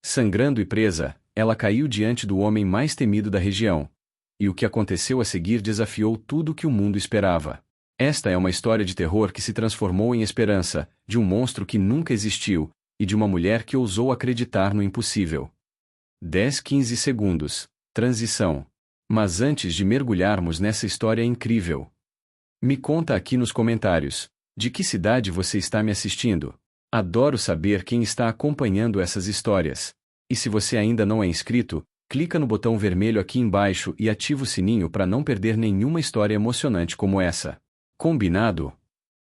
Sangrando e presa, ela caiu diante do homem mais temido da região. E o que aconteceu a seguir desafiou tudo o que o mundo esperava. Esta é uma história de terror que se transformou em esperança, de um monstro que nunca existiu, e de uma mulher que ousou acreditar no impossível. 10-15 segundos. Transição. Mas antes de mergulharmos nessa história incrível, me conta aqui nos comentários, de que cidade você está me assistindo? Adoro saber quem está acompanhando essas histórias. E se você ainda não é inscrito, clica no botão vermelho aqui embaixo e ativa o sininho para não perder nenhuma história emocionante como essa. Combinado?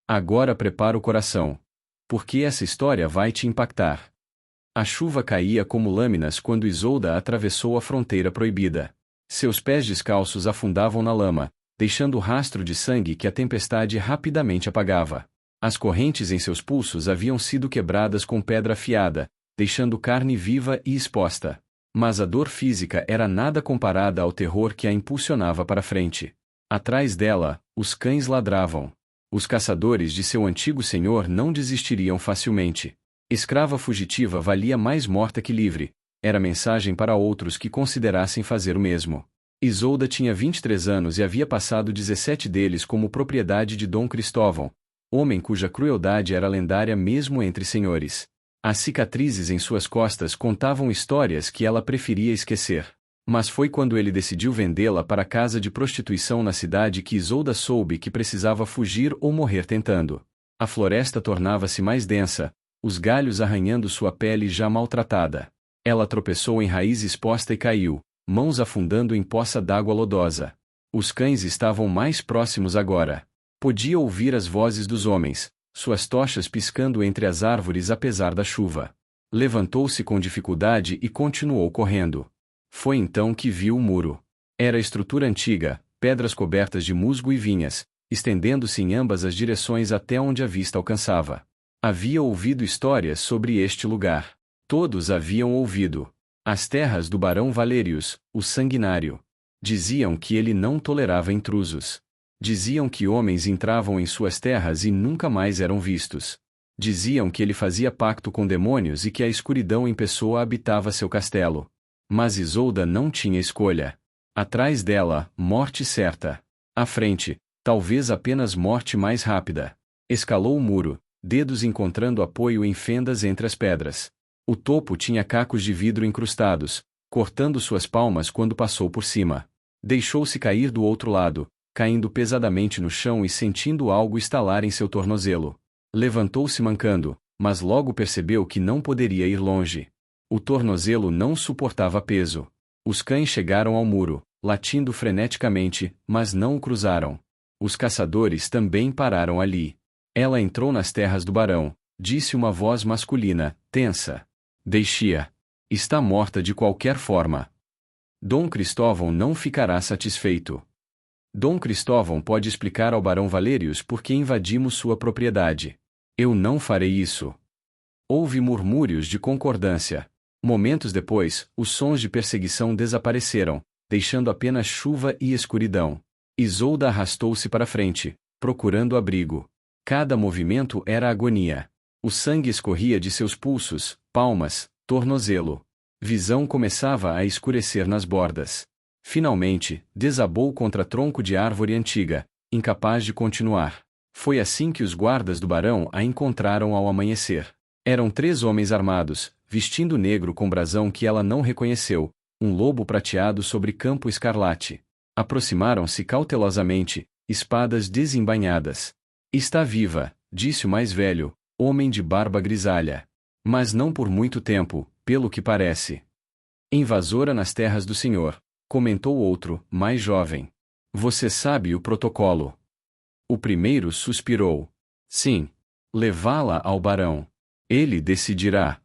Agora prepara o coração, porque essa história vai te impactar. A chuva caía como lâminas quando Isolda atravessou a fronteira proibida. Seus pés descalços afundavam na lama, deixando rastro de sangue que a tempestade rapidamente apagava. As correntes em seus pulsos haviam sido quebradas com pedra afiada, deixando carne viva e exposta. Mas a dor física era nada comparada ao terror que a impulsionava para frente. Atrás dela, os cães ladravam. Os caçadores de seu antigo senhor não desistiriam facilmente. Escrava fugitiva valia mais morta que livre, era mensagem para outros que considerassem fazer o mesmo. Isolda tinha 23 anos e havia passado 17 deles como propriedade de Dom Cristóvão, homem cuja crueldade era lendária mesmo entre senhores. As cicatrizes em suas costas contavam histórias que ela preferia esquecer. Mas foi quando ele decidiu vendê-la para a casa de prostituição na cidade que Isolda soube que precisava fugir ou morrer tentando. A floresta tornava-se mais densa, os galhos arranhando sua pele já maltratada. Ela tropeçou em raiz exposta e caiu, mãos afundando em poça d'água lodosa. Os cães estavam mais próximos agora. Podia ouvir as vozes dos homens, suas tochas piscando entre as árvores apesar da chuva. Levantou-se com dificuldade e continuou correndo. Foi então que viu o muro. Era estrutura antiga, pedras cobertas de musgo e vinhas, estendendo-se em ambas as direções até onde a vista alcançava. Havia ouvido histórias sobre este lugar. Todos haviam ouvido. As terras do barão Valerius, o sanguinário. Diziam que ele não tolerava intrusos. Diziam que homens entravam em suas terras e nunca mais eram vistos. Diziam que ele fazia pacto com demônios e que a escuridão em pessoa habitava seu castelo. Mas Isolda não tinha escolha. Atrás dela, morte certa. À frente, talvez apenas morte mais rápida. Escalou o muro, dedos encontrando apoio em fendas entre as pedras. O topo tinha cacos de vidro incrustados, cortando suas palmas quando passou por cima. Deixou-se cair do outro lado, caindo pesadamente no chão e sentindo algo estalar em seu tornozelo. Levantou-se mancando, mas logo percebeu que não poderia ir longe. O tornozelo não suportava peso. Os cães chegaram ao muro, latindo freneticamente, mas não o cruzaram. Os caçadores também pararam ali. Ela entrou nas terras do barão, disse uma voz masculina, tensa. Deixe-a. Está morta de qualquer forma. Dom Cristóvão não ficará satisfeito. Dom Cristóvão pode explicar ao barão Valerius por que invadimos sua propriedade. Eu não farei isso. Houve murmúrios de concordância. Momentos depois, os sons de perseguição desapareceram, deixando apenas chuva e escuridão. Isolda arrastou-se para frente, procurando abrigo. Cada movimento era agonia. O sangue escorria de seus pulsos, palmas, tornozelo. Visão começava a escurecer nas bordas. Finalmente, desabou contra tronco de árvore antiga, incapaz de continuar. Foi assim que os guardas do barão a encontraram ao amanhecer. Eram 3 homens armados, vestindo negro com brasão que ela não reconheceu, um lobo prateado sobre campo escarlate. Aproximaram-se cautelosamente, espadas desembainhadas. Está viva, disse o mais velho, homem de barba grisalha. Mas não por muito tempo, pelo que parece. Invasora nas terras do senhor, comentou outro, mais jovem. Você sabe o protocolo. O primeiro suspirou. Sim. Levá-la ao barão. Ele decidirá.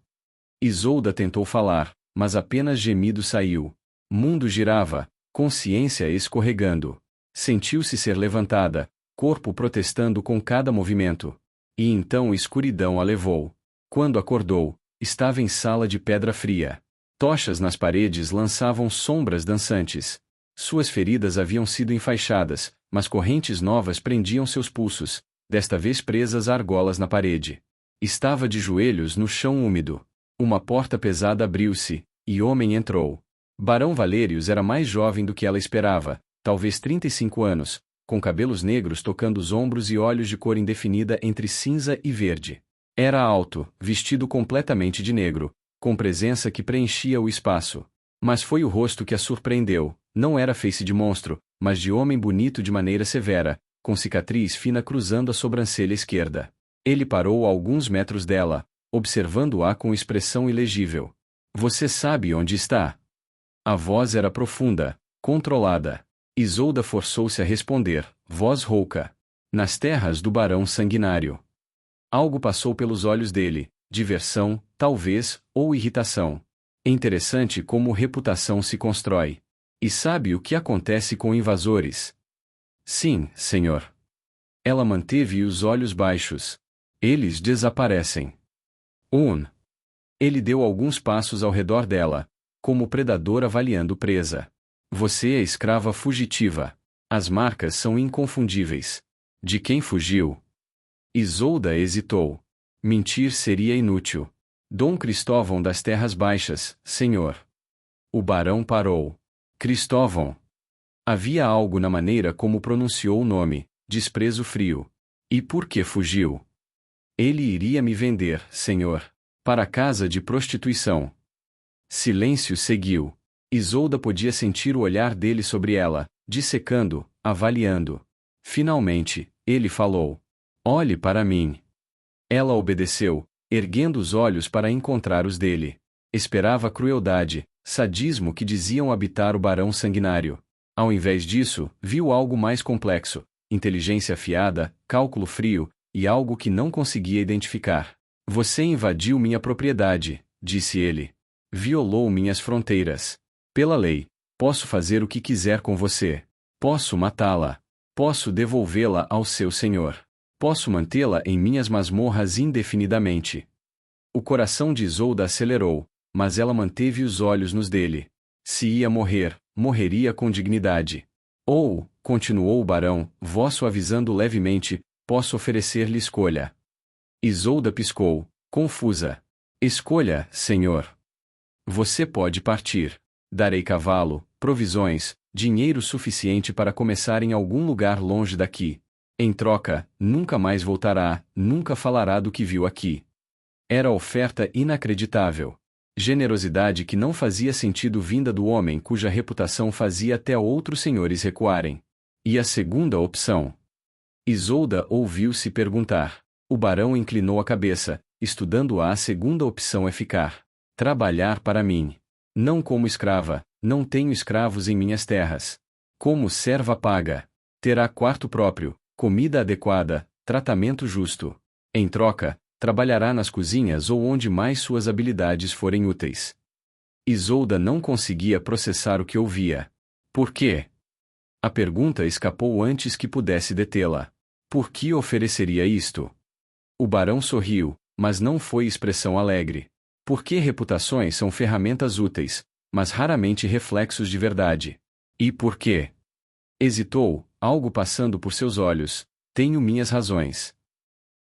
Isolda tentou falar, mas apenas gemido saiu. Mundo girava, consciência escorregando. Sentiu-se ser levantada, corpo protestando com cada movimento. E então escuridão a levou. Quando acordou, estava em sala de pedra fria. Tochas nas paredes lançavam sombras dançantes. Suas feridas haviam sido enfaixadas, mas correntes novas prendiam seus pulsos, desta vez presas a argolas na parede. Estava de joelhos no chão úmido. Uma porta pesada abriu-se, e homem entrou. Barão Valerius era mais jovem do que ela esperava, talvez 35 anos, com cabelos negros tocando os ombros e olhos de cor indefinida entre cinza e verde. Era alto, vestido completamente de negro, com presença que preenchia o espaço. Mas foi o rosto que a surpreendeu, não era feice de monstro, mas de homem bonito de maneira severa, com cicatriz fina cruzando a sobrancelha esquerda. Ele parou a alguns metros dela, observando-a com expressão ilegível. Você sabe onde está? A voz era profunda, controlada. Isolda forçou-se a responder, voz rouca. Nas terras do barão sanguinário. Algo passou pelos olhos dele, diversão, talvez, ou irritação. Interessante como reputação se constrói. E sabe o que acontece com invasores? Sim, senhor. Ela manteve os olhos baixos. Eles desaparecem. Ele deu alguns passos ao redor dela, como predador avaliando presa. Você é escrava fugitiva. As marcas são inconfundíveis. De quem fugiu? Isolda hesitou. Mentir seria inútil. Dom Cristóvão das Terras Baixas, senhor. O barão parou. Cristóvão. Havia algo na maneira como pronunciou o nome, desprezo frio. E por que fugiu? Ele iria me vender, senhor, para a casa de prostituição. Silêncio seguiu. Isolda podia sentir o olhar dele sobre ela, dissecando, avaliando. Finalmente, ele falou. Olhe para mim. Ela obedeceu, erguendo os olhos para encontrar os dele. Esperava crueldade, sadismo que diziam habitar o barão sanguinário. Ao invés disso, viu algo mais complexo, inteligência afiada, cálculo frio, e algo que não conseguia identificar. Você invadiu minha propriedade, disse ele. Violou minhas fronteiras. Pela lei, posso fazer o que quiser com você. Posso matá-la. Posso devolvê-la ao seu senhor. Posso mantê-la em minhas masmorras indefinidamente. O coração de Isolda acelerou, mas ela manteve os olhos nos dele. Se ia morrer, morreria com dignidade. Ou, continuou o barão, voz suavizando levemente, posso oferecer-lhe escolha. Isolda piscou, confusa. Escolha, senhor. Você pode partir. Darei cavalo, provisões, dinheiro suficiente para começar em algum lugar longe daqui. Em troca, nunca mais voltará, nunca falará do que viu aqui. Era oferta inacreditável. Generosidade que não fazia sentido vinda do homem cuja reputação fazia até outros senhores recuarem. E a segunda opção? Isolda ouviu-se perguntar. O barão inclinou a cabeça, estudando-a. A segunda opção é ficar. Trabalhar para mim. Não como escrava, não tenho escravos em minhas terras. Como serva paga. Terá quarto próprio, comida adequada, tratamento justo. Em troca, trabalhará nas cozinhas ou onde mais suas habilidades forem úteis. Isolda não conseguia processar o que ouvia. Por quê? A pergunta escapou antes que pudesse detê-la. Por que ofereceria isto? O barão sorriu, mas não foi expressão alegre. Porque reputações são ferramentas úteis, mas raramente reflexos de verdade. E por quê? Hesitou, algo passando por seus olhos. Tenho minhas razões.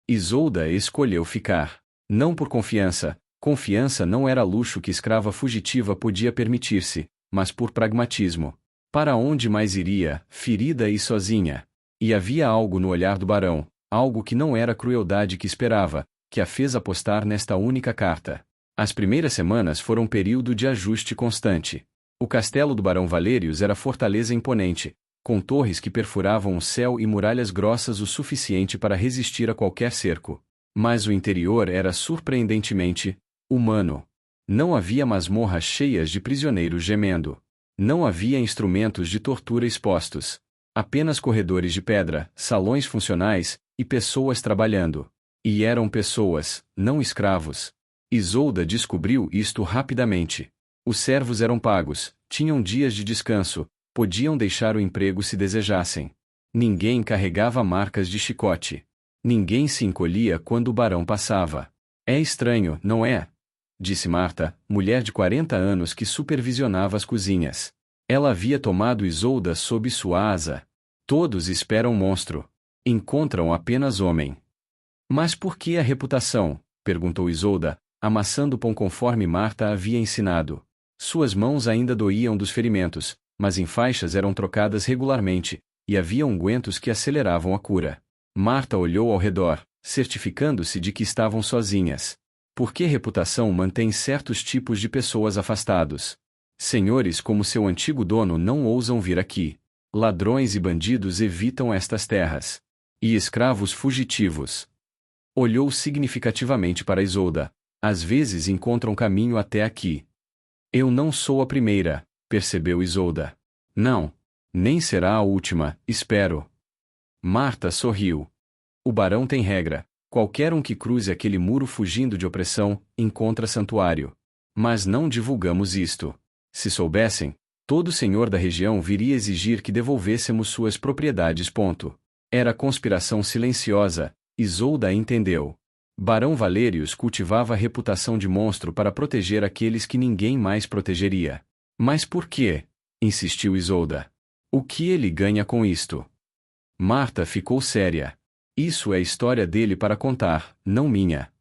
Isolda escolheu ficar. Não por confiança. Confiança não era luxo que escrava fugitiva podia permitir-se, mas por pragmatismo. Para onde mais iria, ferida e sozinha? E havia algo no olhar do barão, algo que não era a crueldade que esperava, que a fez apostar nesta única carta. As primeiras semanas foram um período de ajuste constante. O castelo do barão Valerius era fortaleza imponente, com torres que perfuravam o céu e muralhas grossas o suficiente para resistir a qualquer cerco. Mas o interior era surpreendentemente humano. Não havia masmorras cheias de prisioneiros gemendo. Não havia instrumentos de tortura expostos. Apenas corredores de pedra, salões funcionais, e pessoas trabalhando. E eram pessoas, não escravos. Isolda descobriu isto rapidamente. Os servos eram pagos, tinham dias de descanso, podiam deixar o emprego se desejassem. Ninguém carregava marcas de chicote. Ninguém se encolhia quando o barão passava. É estranho, não é? Disse Marta, mulher de 40 anos que supervisionava as cozinhas. Ela havia tomado Isolda sob sua asa. Todos esperam monstro. Encontram apenas homem. Mas por que a reputação? Perguntou Isolda, amassando pão conforme Marta havia ensinado. Suas mãos ainda doíam dos ferimentos, mas enfaixas eram trocadas regularmente, e havia ungüentos que aceleravam a cura. Marta olhou ao redor, certificando-se de que estavam sozinhas. Por que reputação mantém certos tipos de pessoas afastados? Senhores como seu antigo dono não ousam vir aqui. Ladrões e bandidos evitam estas terras. E escravos fugitivos. Olhou significativamente para Isolda. Às vezes encontram caminho até aqui. Eu não sou a primeira, percebeu Isolda. Não. Nem será a última, espero. Marta sorriu. O barão tem regra. Qualquer um que cruze aquele muro fugindo de opressão, encontra santuário. Mas não divulgamos isto. Se soubessem, todo senhor da região viria exigir que devolvêssemos suas propriedades. Era conspiração silenciosa, Isolda entendeu. Barão Valerius cultivava a reputação de monstro para proteger aqueles que ninguém mais protegeria. Mas por quê? Insistiu Isolda. O que ele ganha com isto? Marta ficou séria. Isso é história dele para contar, não minha.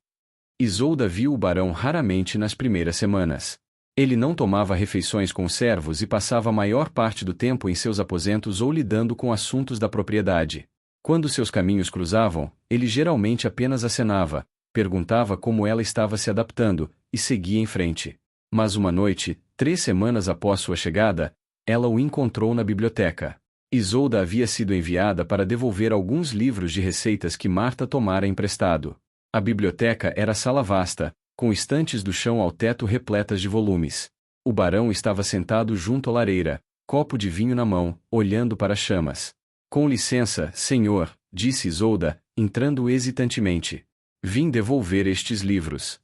Isolda viu o barão raramente nas primeiras semanas. Ele não tomava refeições com os servos e passava a maior parte do tempo em seus aposentos ou lidando com assuntos da propriedade. Quando seus caminhos cruzavam, ele geralmente apenas acenava, perguntava como ela estava se adaptando, e seguia em frente. Mas uma noite, 3 semanas após sua chegada, ela o encontrou na biblioteca. Isolda havia sido enviada para devolver alguns livros de receitas que Marta tomara emprestado. A biblioteca era sala vasta, com estantes do chão ao teto repletas de volumes. O barão estava sentado junto à lareira, copo de vinho na mão, olhando para as chamas. Com licença, senhor, disse Isolda, entrando hesitantemente. Vim devolver estes livros.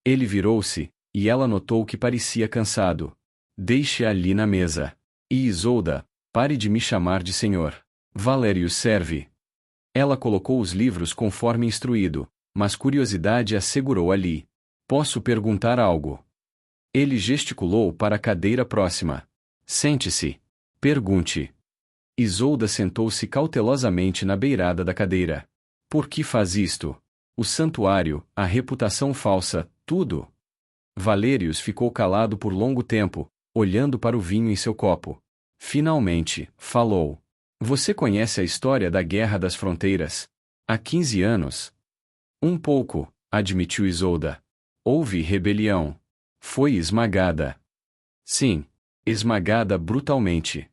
Ele virou-se, e ela notou que parecia cansado. Deixe ali na mesa. E Isolda, pare de me chamar de senhor. Valerius serve. Ela colocou os livros conforme instruído, mas curiosidade a segurou ali. Posso perguntar algo? Ele gesticulou para a cadeira próxima. Sente-se. Pergunte. Isolda sentou-se cautelosamente na beirada da cadeira. Por que faz isto? O santuário, a reputação falsa, tudo. Valerius ficou calado por longo tempo, olhando para o vinho em seu copo. Finalmente, falou. Você conhece a história da Guerra das Fronteiras? Há 15 anos. Um pouco, admitiu Isolda. Houve rebelião. Foi esmagada. Sim, esmagada brutalmente.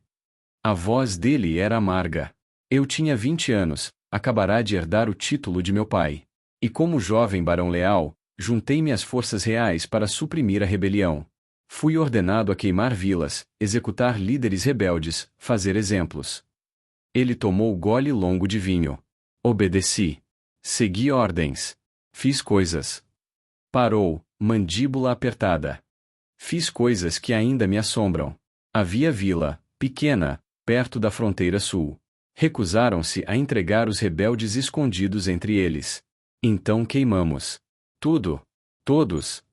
A voz dele era amarga. Eu tinha 20 anos, acabará de herdar o título de meu pai. E como jovem barão leal, juntei-me às forças reais para suprimir a rebelião. Fui ordenado a queimar vilas, executar líderes rebeldes, fazer exemplos. Ele tomou gole longo de vinho. Obedeci. Segui ordens. Fiz coisas. Parou, mandíbula apertada. Fiz coisas que ainda me assombram. Havia vila, pequena, perto da fronteira sul. Recusaram-se a entregar os rebeldes escondidos entre eles. Então queimamos. Tudo. Todos.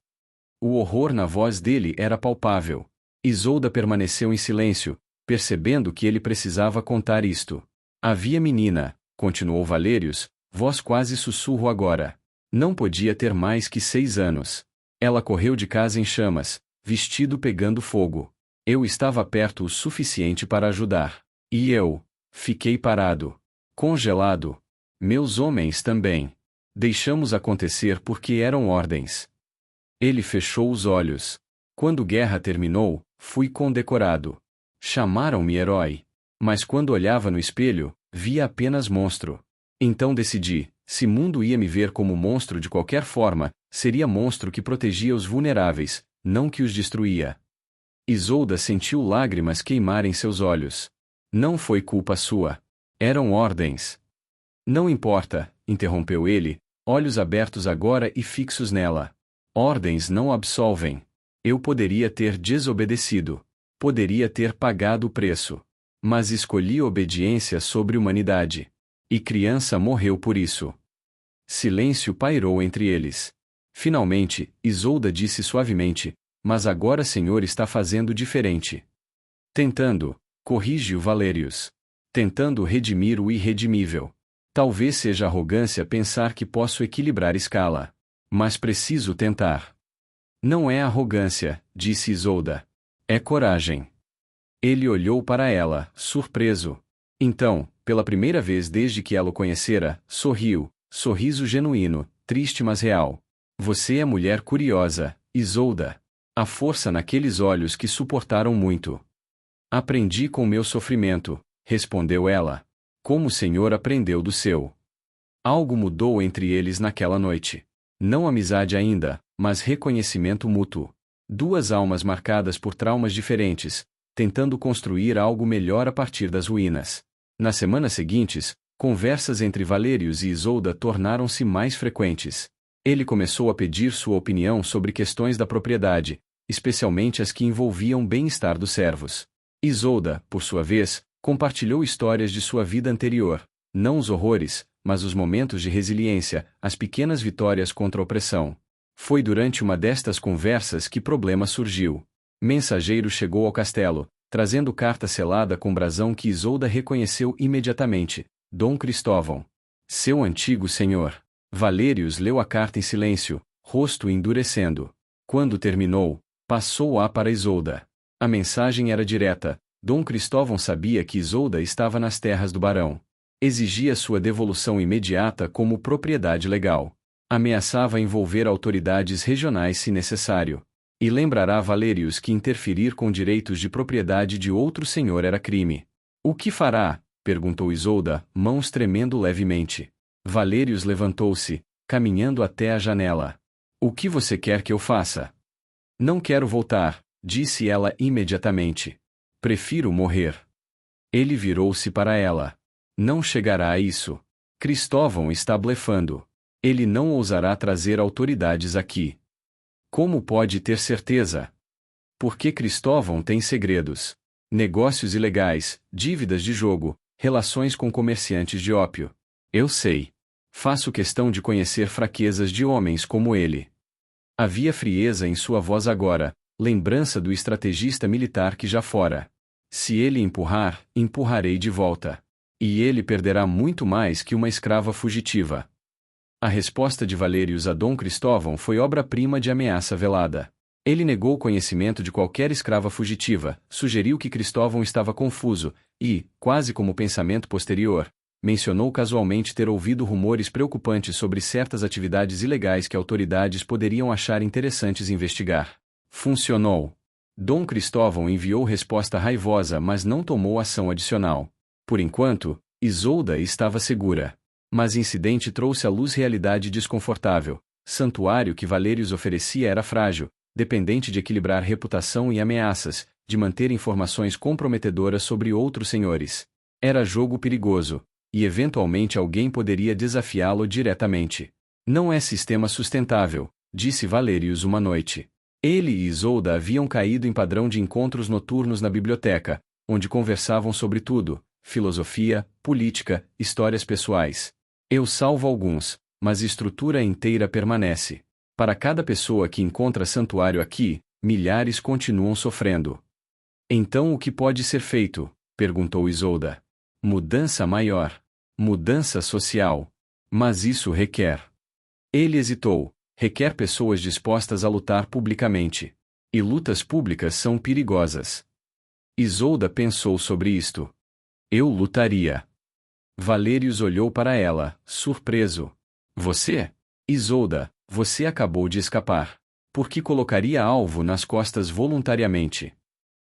O horror na voz dele era palpável. Isolda permaneceu em silêncio, percebendo que ele precisava contar isto. Havia menina, continuou Valerius, voz quase sussurro agora. Não podia ter mais que 6 anos. Ela correu de casa em chamas, vestido pegando fogo. Eu estava perto o suficiente para ajudar. E eu fiquei parado. Congelado. Meus homens também. Deixamos acontecer porque eram ordens. Ele fechou os olhos. Quando a guerra terminou, fui condecorado. Chamaram-me herói. Mas quando olhava no espelho, via apenas monstro. Então decidi, se mundo ia me ver como monstro de qualquer forma, seria monstro que protegia os vulneráveis, não que os destruía. Isolda sentiu lágrimas queimarem seus olhos. Não foi culpa sua. Eram ordens. Não importa, interrompeu ele, olhos abertos agora e fixos nela. Ordens não absolvem. Eu poderia ter desobedecido. Poderia ter pagado o preço. Mas escolhi obediência sobre humanidade. E criança morreu por isso. Silêncio pairou entre eles. Finalmente, Isolda disse suavemente, mas agora senhor está fazendo diferente. Tentando, corrige-o Valerius. Tentando redimir o irredimível. Talvez seja arrogância pensar que posso equilibrar escala. Mas preciso tentar. Não é arrogância, disse Isolda. É coragem. Ele olhou para ela, surpreso. Então, pela primeira vez desde que ela o conhecera, sorriu, sorriso genuíno, triste mas real. Você é mulher curiosa, Isolda. Há força naqueles olhos que suportaram muito. Aprendi com meu sofrimento, respondeu ela. Como o Senhor aprendeu do seu. Algo mudou entre eles naquela noite. Não amizade ainda, mas reconhecimento mútuo. Duas almas marcadas por traumas diferentes, tentando construir algo melhor a partir das ruínas. Nas semanas seguintes, conversas entre Valerius e Isolda tornaram-se mais frequentes. Ele começou a pedir sua opinião sobre questões da propriedade, especialmente as que envolviam o bem-estar dos servos. Isolda, por sua vez, compartilhou histórias de sua vida anterior, não os horrores, mas os momentos de resiliência, as pequenas vitórias contra a opressão. Foi durante uma destas conversas que problema surgiu. Mensageiro chegou ao castelo, trazendo carta selada com brasão que Isolda reconheceu imediatamente: Dom Cristóvão. Seu antigo senhor. Valerius leu a carta em silêncio, rosto endurecendo. Quando terminou, passou-a para Isolda. A mensagem era direta. Dom Cristóvão sabia que Isolda estava nas terras do barão. Exigia sua devolução imediata como propriedade legal. Ameaçava envolver autoridades regionais se necessário. E lembrará Valerius que interferir com direitos de propriedade de outro senhor era crime. O que fará? Perguntou Isolda, mãos tremendo levemente. Valerius levantou-se, caminhando até a janela. O que você quer que eu faça? Não quero voltar, disse ela imediatamente. Prefiro morrer. Ele virou-se para ela. Não chegará a isso. Cristóvão está blefando. Ele não ousará trazer autoridades aqui. Como pode ter certeza? Porque Cristóvão tem segredos. Negócios ilegais, dívidas de jogo, relações com comerciantes de ópio. Eu sei. Faço questão de conhecer fraquezas de homens como ele. Havia frieza em sua voz agora, lembrança do estrategista militar que já fora. Se ele empurrar, empurrarei de volta. E ele perderá muito mais que uma escrava fugitiva. A resposta de Valerius a Dom Cristóvão foi obra-prima de ameaça velada. Ele negou conhecimento de qualquer escrava fugitiva, sugeriu que Cristóvão estava confuso, e, quase como pensamento posterior, mencionou casualmente ter ouvido rumores preocupantes sobre certas atividades ilegais que autoridades poderiam achar interessantes investigar. Funcionou. Dom Cristóvão enviou resposta raivosa, mas não tomou ação adicional. Por enquanto, Isolda estava segura. Mas incidente trouxe à luz realidade desconfortável. Santuário que Valerius oferecia era frágil, dependente de equilibrar reputação e ameaças, de manter informações comprometedoras sobre outros senhores. Era jogo perigoso, e eventualmente alguém poderia desafiá-lo diretamente. Não é sistema sustentável, disse Valerius uma noite. Ele e Isolda haviam caído em padrão de encontros noturnos na biblioteca, onde conversavam sobre tudo: filosofia, política, histórias pessoais. Eu salvo alguns, mas a estrutura inteira permanece. Para cada pessoa que encontra santuário aqui, milhares continuam sofrendo. Então o que pode ser feito? Perguntou Isolda. Mudança maior. Mudança social. Mas isso requer. Ele hesitou. Requer pessoas dispostas a lutar publicamente. E lutas públicas são perigosas. Isolda pensou sobre isto. Eu lutaria. Valerius olhou para ela, surpreso. Você? Isolda, você acabou de escapar. Por que colocaria alvo nas costas voluntariamente?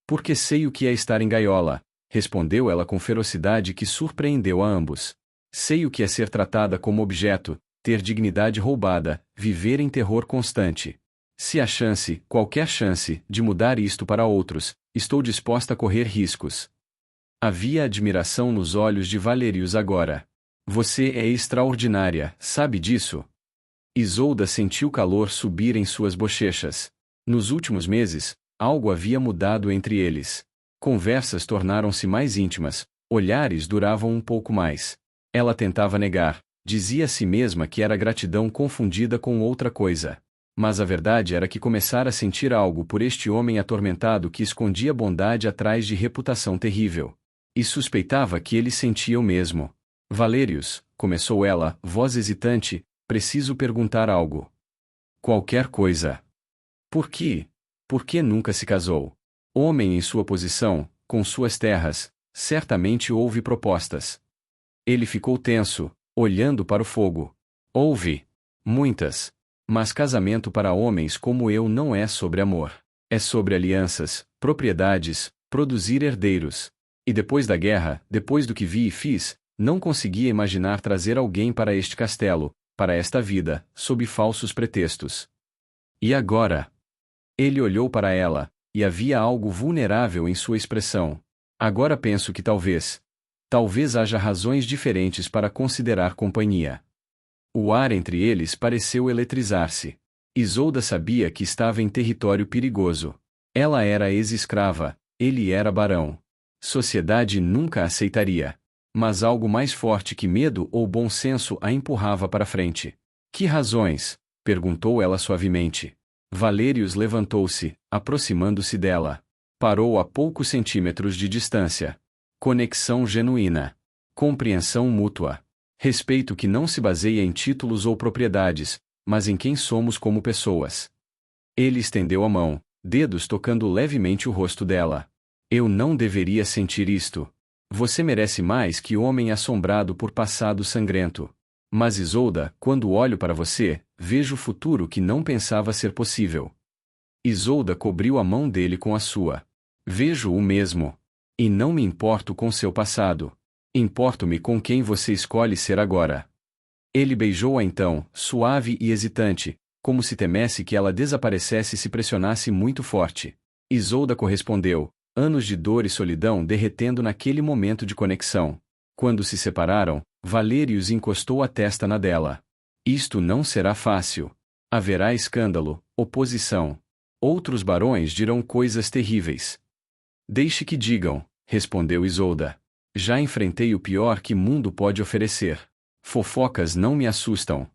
Porque sei o que é estar em gaiola, respondeu ela com ferocidade que surpreendeu a ambos. Sei o que é ser tratada como objeto, ter dignidade roubada, viver em terror constante. Se há chance, qualquer chance, de mudar isto para outros, estou disposta a correr riscos. Havia admiração nos olhos de Valerius agora. Você é extraordinária, sabe disso? Isolda sentiu calor subir em suas bochechas. Nos últimos meses, algo havia mudado entre eles. Conversas tornaram-se mais íntimas, olhares duravam um pouco mais. Ela tentava negar, dizia a si mesma que era gratidão confundida com outra coisa. Mas a verdade era que começara a sentir algo por este homem atormentado que escondia bondade atrás de reputação terrível. E suspeitava que ele sentia o mesmo. Valerius, começou ela, voz hesitante, preciso perguntar algo. Qualquer coisa. Por quê? Por que nunca se casou? Homem em sua posição, com suas terras, certamente houve propostas. Ele ficou tenso, olhando para o fogo. Houve. Muitas. Mas casamento para homens como eu não é sobre amor. É sobre alianças, propriedades, produzir herdeiros. E depois da guerra, depois do que vi e fiz, não conseguia imaginar trazer alguém para este castelo, para esta vida, sob falsos pretextos. E agora? Ele olhou para ela, e havia algo vulnerável em sua expressão. Agora penso que talvez haja razões diferentes para considerar companhia. O ar entre eles pareceu eletrizar-se. Isolda sabia que estava em território perigoso. Ela era ex-escrava, ele era barão. Sociedade nunca aceitaria. Mas algo mais forte que medo ou bom senso a empurrava para frente. Que razões? Perguntou ela suavemente. Valerius levantou-se, aproximando-se dela. Parou a poucos centímetros de distância. Conexão genuína. Compreensão mútua. Respeito que não se baseia em títulos ou propriedades, mas em quem somos como pessoas. Ele estendeu a mão, dedos tocando levemente o rosto dela. Eu não deveria sentir isto. Você merece mais que homem assombrado por passado sangrento. Mas Isolda, quando olho para você, vejo o futuro que não pensava ser possível. Isolda cobriu a mão dele com a sua. Vejo o mesmo. E não me importo com seu passado. Importo-me com quem você escolhe ser agora. Ele beijou-a então, suave e hesitante, como se temesse que ela desaparecesse se pressionasse muito forte. Isolda correspondeu, anos de dor e solidão derretendo naquele momento de conexão. Quando se separaram, Valerius encostou a testa na dela. Isto não será fácil. Haverá escândalo, oposição. Outros barões dirão coisas terríveis. Deixe que digam, respondeu Isolda. Já enfrentei o pior que mundo pode oferecer. Fofocas não me assustam.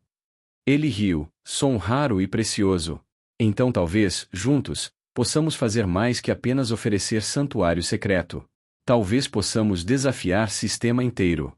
Ele riu, som raro e precioso. Então talvez, juntos, possamos fazer mais que apenas oferecer santuário secreto. Talvez possamos desafiar sistema inteiro.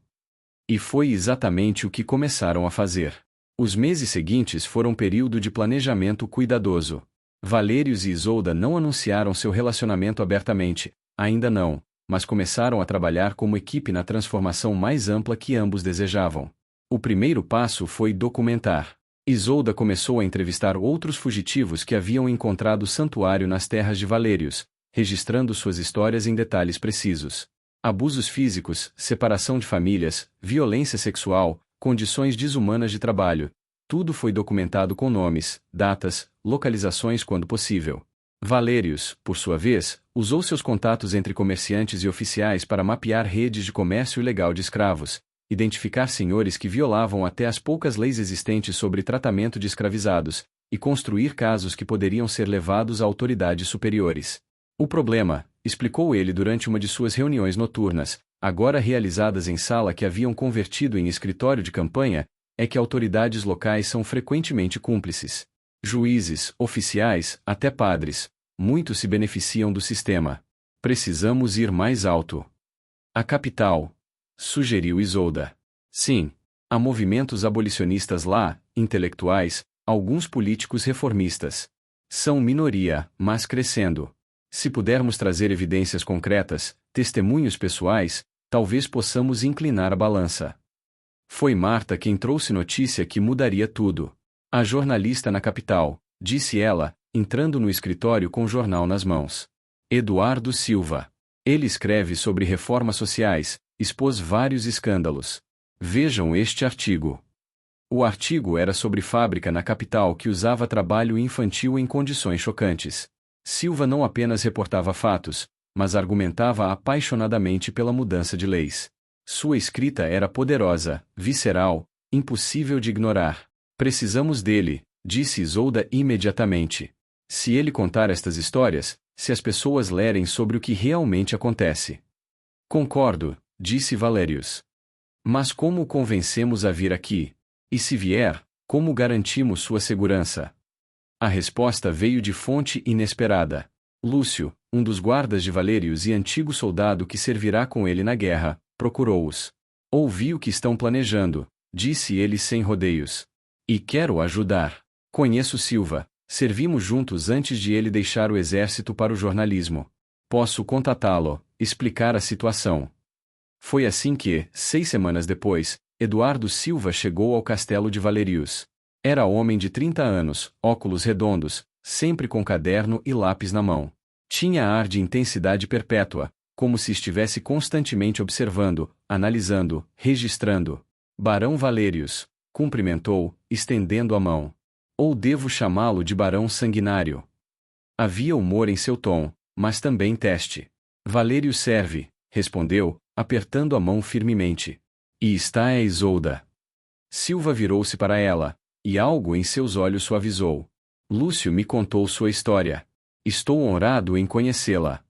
E foi exatamente o que começaram a fazer. Os meses seguintes foram período de planejamento cuidadoso. Valerius e Isolda não anunciaram seu relacionamento abertamente, ainda não, mas começaram a trabalhar como equipe na transformação mais ampla que ambos desejavam. O primeiro passo foi documentar. Isolda começou a entrevistar outros fugitivos que haviam encontrado santuário nas terras de Valerius, registrando suas histórias em detalhes precisos. Abusos físicos, separação de famílias, violência sexual, condições desumanas de trabalho, tudo foi documentado com nomes, datas, localizações quando possível. Valerius, por sua vez, usou seus contatos entre comerciantes e oficiais para mapear redes de comércio ilegal de escravos, identificar senhores que violavam até as poucas leis existentes sobre tratamento de escravizados, e construir casos que poderiam ser levados a autoridades superiores. O problema, explicou ele durante uma de suas reuniões noturnas, agora realizadas em sala que haviam convertido em escritório de campanha, é que autoridades locais são frequentemente cúmplices. Juízes, oficiais, até padres, muitos se beneficiam do sistema. Precisamos ir mais alto. A capital, sugeriu Isolda. Sim, há movimentos abolicionistas lá, intelectuais, alguns políticos reformistas. São minoria, mas crescendo. Se pudermos trazer evidências concretas, testemunhos pessoais, talvez possamos inclinar a balança. Foi Marta quem trouxe notícia que mudaria tudo. A jornalista na capital, disse ela, entrando no escritório com o jornal nas mãos. Eduardo Silva. Ele escreve sobre reformas sociais, expôs vários escândalos. Vejam este artigo. O artigo era sobre fábrica na capital que usava trabalho infantil em condições chocantes. Silva não apenas reportava fatos, mas argumentava apaixonadamente pela mudança de leis. Sua escrita era poderosa, visceral, impossível de ignorar. Precisamos dele, disse Isolda imediatamente. Se ele contar estas histórias, se as pessoas lerem sobre o que realmente acontece. Concordo, disse Valerius. Mas como o convencemos a vir aqui? E se vier, como garantimos sua segurança? A resposta veio de fonte inesperada. Lúcio, um dos guardas de Valerius e antigo soldado que servirá com ele na guerra, procurou-os. Ouvi o que estão planejando, disse ele sem rodeios. E quero ajudar. Conheço Silva. Servimos juntos antes de ele deixar o exército para o jornalismo. Posso contatá-lo, explicar a situação. Foi assim que, 6 semanas depois, Eduardo Silva chegou ao castelo de Valerius. Era homem de 30 anos, óculos redondos, sempre com caderno e lápis na mão. Tinha ar de intensidade perpétua, como se estivesse constantemente observando, analisando, registrando. Barão Valerius, cumprimentou, estendendo a mão. Ou devo chamá-lo de Barão Sanguinário? Havia humor em seu tom, mas também teste. Valerius serve, respondeu, apertando a mão firmemente. E está a Isolda. Silva virou-se para ela, e algo em seus olhos suavizou. Lúcio me contou sua história. Estou honrado em conhecê-la.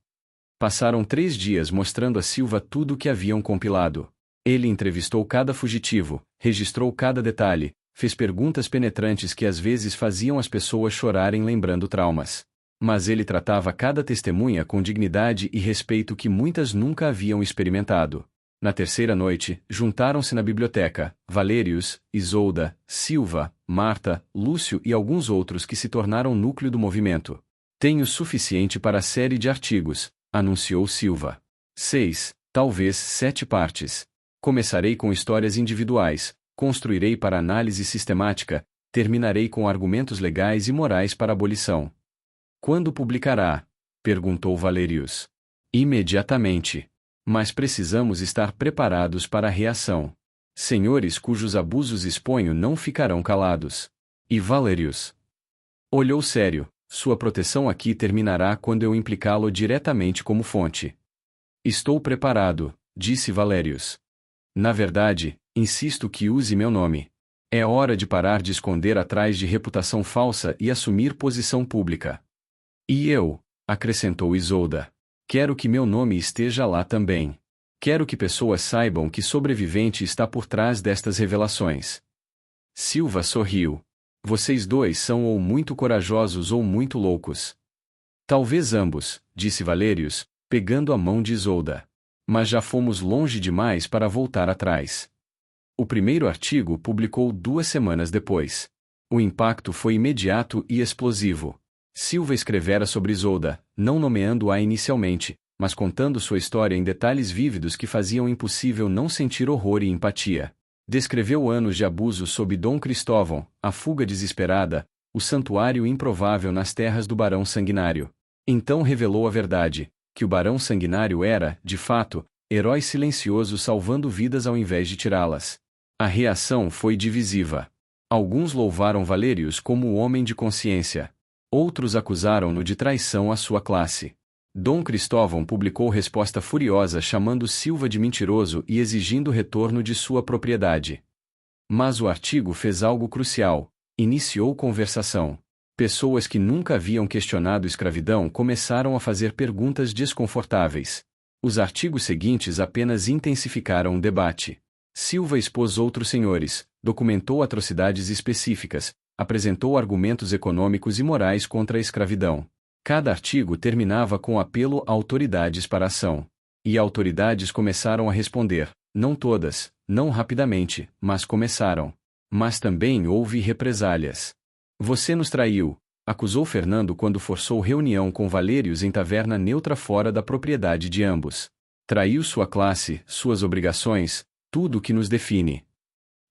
Passaram 3 dias mostrando a Silva tudo o que haviam compilado. Ele entrevistou cada fugitivo, registrou cada detalhe, fez perguntas penetrantes que às vezes faziam as pessoas chorarem lembrando traumas. Mas ele tratava cada testemunha com dignidade e respeito que muitas nunca haviam experimentado. Na terceira noite, juntaram-se na biblioteca, Valerius, Isolda, Silva, Marta, Lúcio e alguns outros que se tornaram núcleo do movimento. Tenho suficiente para a série de artigos, anunciou Silva. 6, talvez 7 partes. Começarei com histórias individuais, construirei para análise sistemática, terminarei com argumentos legais e morais para a abolição. Quando publicará? Perguntou Valerius. Imediatamente. Mas precisamos estar preparados para a reação. Senhores cujos abusos exponho não ficarão calados. E Valerius? Olhou sério. Sua proteção aqui terminará quando eu implicá-lo diretamente como fonte. Estou preparado, disse Valerius. Na verdade, insisto que use meu nome. É hora de parar de esconder atrás de reputação falsa e assumir posição pública. E eu, acrescentou Isolda, quero que meu nome esteja lá também. Quero que pessoas saibam que sobrevivente está por trás destas revelações. Silva sorriu. Vocês dois são ou muito corajosos ou muito loucos. Talvez ambos, disse Valerius, pegando a mão de Isolda. Mas já fomos longe demais para voltar atrás. O primeiro artigo publicou 2 semanas depois. O impacto foi imediato e explosivo. Silva escrevera sobre Isolda, não nomeando-a inicialmente, mas contando sua história em detalhes vívidos que faziam impossível não sentir horror e empatia. Descreveu anos de abuso sob Dom Cristóvão, a fuga desesperada, o santuário improvável nas terras do Barão Sanguinário. Então revelou a verdade, que o Barão Sanguinário era, de fato, herói silencioso salvando vidas ao invés de tirá-las. A reação foi divisiva. Alguns louvaram Valerius como o homem de consciência. Outros acusaram-no de traição à sua classe. Dom Cristóvão publicou resposta furiosa chamando Silva de mentiroso e exigindo o retorno de sua propriedade. Mas o artigo fez algo crucial: iniciou conversação. Pessoas que nunca haviam questionado escravidão começaram a fazer perguntas desconfortáveis. Os artigos seguintes apenas intensificaram o debate. Silva expôs outros senhores, documentou atrocidades específicas, apresentou argumentos econômicos e morais contra a escravidão. Cada artigo terminava com apelo a autoridades para ação. E autoridades começaram a responder, não todas, não rapidamente, mas começaram. Mas também houve represálias. Você nos traiu, acusou Fernando quando forçou reunião com Valerius em taverna neutra fora da propriedade de ambos. Traiu sua classe, suas obrigações, tudo o que nos define.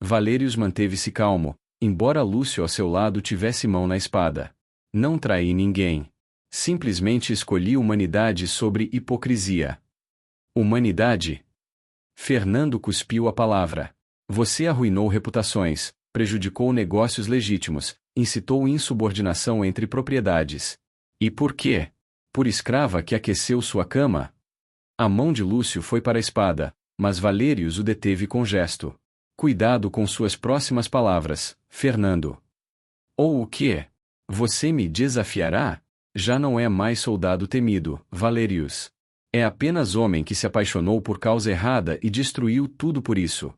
Valerius manteve-se calmo, embora Lúcio ao seu lado tivesse mão na espada. Não traí ninguém. Simplesmente escolhi humanidade sobre hipocrisia. Humanidade? Fernando cuspiu a palavra. Você arruinou reputações, prejudicou negócios legítimos, incitou insubordinação entre propriedades. E por quê? Por escrava que aqueceu sua cama? A mão de Lúcio foi para a espada, mas Valerius o deteve com gesto. Cuidado com suas próximas palavras, Fernando. Ou o quê? Você me desafiará? Já não é mais soldado temido, Valerius. É apenas homem que se apaixonou por causa errada e destruiu tudo por isso.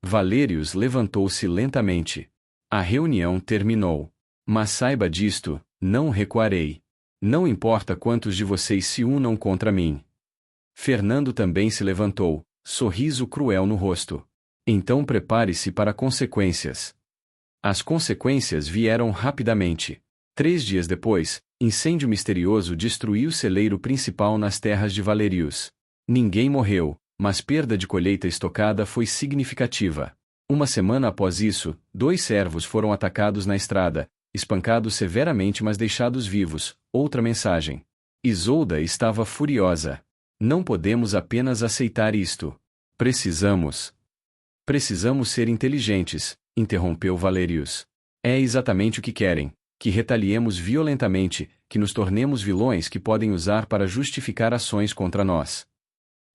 Valerius levantou-se lentamente. A reunião terminou. Mas saiba disto, não recuarei. Não importa quantos de vocês se unam contra mim. Fernando também se levantou, sorriso cruel no rosto. Então prepare-se para consequências. As consequências vieram rapidamente. 3 dias depois, incêndio misterioso destruiu o celeiro principal nas terras de Valerius. Ninguém morreu, mas perda de colheita estocada foi significativa. Uma semana após isso, 2 servos foram atacados na estrada, espancados severamente mas deixados vivos. Outra mensagem. Isolda estava furiosa. Não podemos apenas aceitar isto. Precisamos ser inteligentes, interrompeu Valerius. É exatamente o que querem, que retaliemos violentamente, que nos tornemos vilões que podem usar para justificar ações contra nós.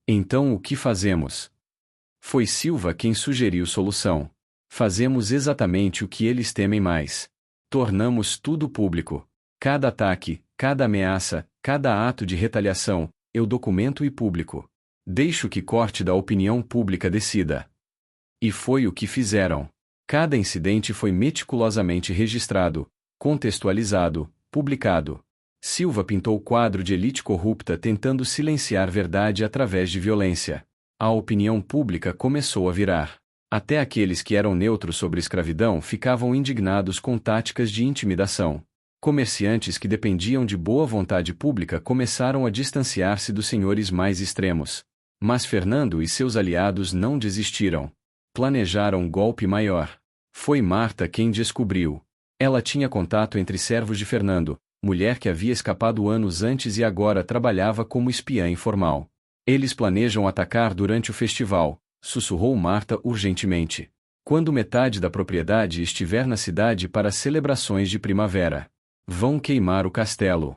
Então o que fazemos? Foi Silva quem sugeriu solução. Fazemos exatamente o que eles temem mais. Tornamos tudo público. Cada ataque, cada ameaça, cada ato de retaliação, eu documento e publico. Deixo que corte da opinião pública decida. E foi o que fizeram. Cada incidente foi meticulosamente registrado, contextualizado, publicado. Silva pintou o quadro de elite corrupta tentando silenciar verdade através de violência. A opinião pública começou a virar. Até aqueles que eram neutros sobre escravidão ficavam indignados com táticas de intimidação. Comerciantes que dependiam de boa vontade pública começaram a distanciar-se dos senhores mais extremos. Mas Fernando e seus aliados não desistiram. Planejaram um golpe maior. Foi Marta quem descobriu. Ela tinha contato entre servos de Fernando, mulher que havia escapado anos antes e agora trabalhava como espiã informal. Eles planejam atacar durante o festival, sussurrou Marta urgentemente. Quando metade da propriedade estiver na cidade para as celebrações de primavera. Vão queimar o castelo.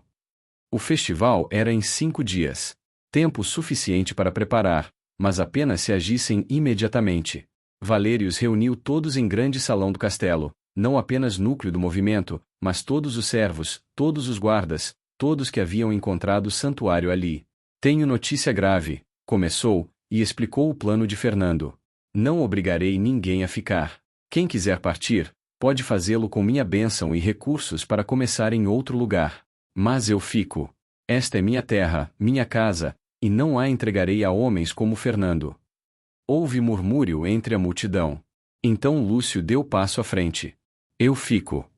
O festival era em 5 dias. Tempo suficiente para preparar, mas apenas se agissem imediatamente. Valerius reuniu todos em grande salão do castelo, não apenas núcleo do movimento, mas todos os servos, todos os guardas, todos que haviam encontrado o santuário ali. Tenho notícia grave, começou, e explicou o plano de Fernando. Não obrigarei ninguém a ficar. Quem quiser partir, pode fazê-lo com minha bênção e recursos para começar em outro lugar. Mas eu fico. Esta é minha terra, minha casa, e não a entregarei a homens como Fernando. Houve murmúrio entre a multidão. Então Lúcio deu passo à frente. Eu fico.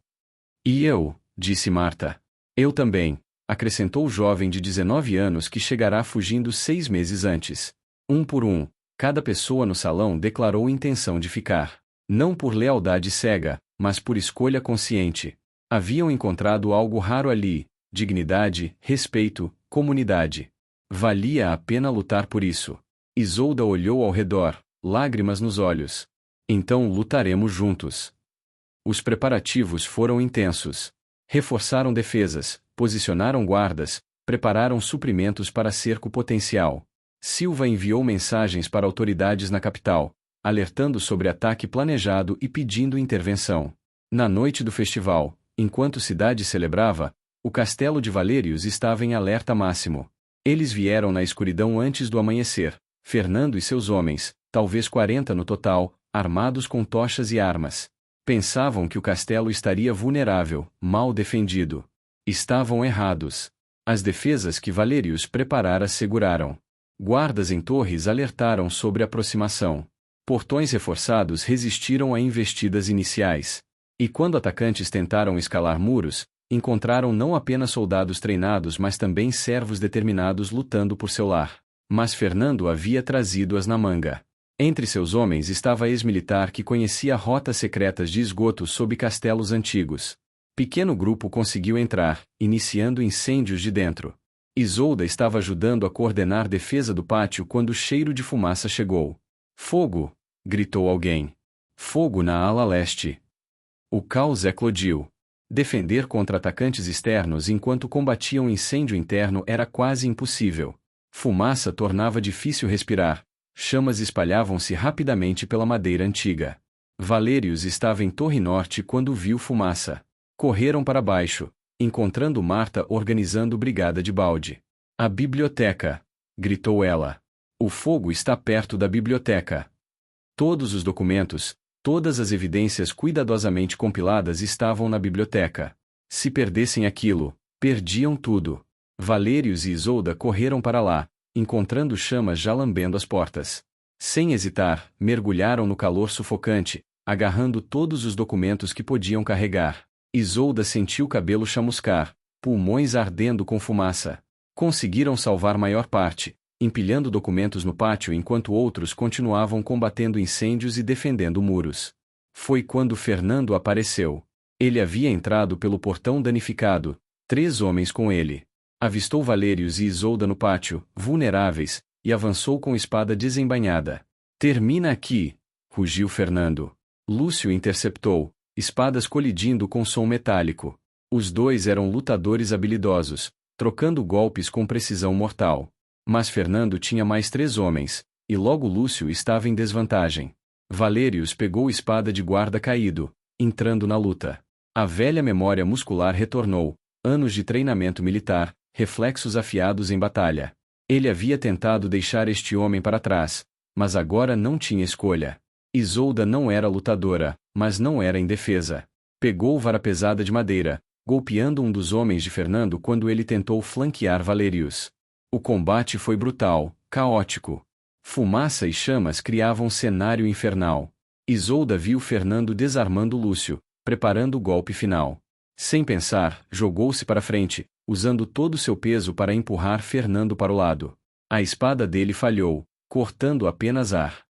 E eu, disse Marta. Eu também, acrescentou o jovem de 19 anos que chegará fugindo 6 meses antes. Um por um, cada pessoa no salão declarou intenção de ficar. Não por lealdade cega, mas por escolha consciente. Haviam encontrado algo raro ali: dignidade, respeito, comunidade. Valia a pena lutar por isso. Isolda olhou ao redor, lágrimas nos olhos. Então lutaremos juntos. Os preparativos foram intensos. Reforçaram defesas, posicionaram guardas, prepararam suprimentos para cerco potencial. Silva enviou mensagens para autoridades na capital, alertando sobre ataque planejado e pedindo intervenção. Na noite do festival, enquanto a cidade celebrava, o castelo de Valerius estava em alerta máximo. Eles vieram na escuridão antes do amanhecer, Fernando e seus homens, talvez 40 no total, armados com tochas e armas. Pensavam que o castelo estaria vulnerável, mal defendido. Estavam errados. As defesas que Valerius preparara seguraram. Guardas em torres alertaram sobre a aproximação. Portões reforçados resistiram a investidas iniciais. E quando atacantes tentaram escalar muros, encontraram não apenas soldados treinados mas também servos determinados lutando por seu lar. Mas Fernando havia trazido-as na manga. Entre seus homens estava ex-militar que conhecia rotas secretas de esgotos sob castelos antigos. Pequeno grupo conseguiu entrar, iniciando incêndios de dentro. Isolda estava ajudando a coordenar defesa do pátio quando o cheiro de fumaça chegou. Fogo! Gritou alguém. Fogo na ala leste. O caos eclodiu. Defender contra atacantes externos enquanto combatiam incêndio interno era quase impossível. Fumaça tornava difícil respirar. Chamas espalhavam-se rapidamente pela madeira antiga. Valerius estava em Torre Norte quando viu fumaça. Correram para baixo, encontrando Marta organizando brigada de balde. A biblioteca! Gritou ela. O fogo está perto da biblioteca. Todos os documentos, todas as evidências cuidadosamente compiladas estavam na biblioteca. Se perdessem aquilo, perdiam tudo. Valerius e Isolda correram para lá, encontrando chamas já lambendo as portas. Sem hesitar, mergulharam no calor sufocante, agarrando todos os documentos que podiam carregar. Isolda sentiu o cabelo chamuscar, pulmões ardendo com fumaça. Conseguiram salvar maior parte, empilhando documentos no pátio enquanto outros continuavam combatendo incêndios e defendendo muros. Foi quando Fernando apareceu. Ele havia entrado pelo portão danificado, 3 homens com ele. Avistou Valérios e Isolda no pátio, vulneráveis, e avançou com espada desembainhada. Termina aqui! Rugiu Fernando. Lúcio interceptou, espadas colidindo com som metálico. Os dois eram lutadores habilidosos, trocando golpes com precisão mortal. Mas Fernando tinha mais 3 homens, e logo Lúcio estava em desvantagem. Valérios pegou espada de guarda caído, entrando na luta. A velha memória muscular retornou, anos de treinamento militar, reflexos afiados em batalha. Ele havia tentado deixar este homem para trás, mas agora não tinha escolha. Isolda não era lutadora, mas não era indefesa. Pegou vara pesada de madeira, golpeando um dos homens de Fernando quando ele tentou flanquear Valérios. O combate foi brutal, caótico. Fumaça e chamas criavam um cenário infernal. Isolda viu Fernando desarmando Lúcio, preparando o golpe final. Sem pensar, jogou-se para frente, usando todo seu peso para empurrar Fernando para o lado. A espada dele falhou, cortando apenas ar.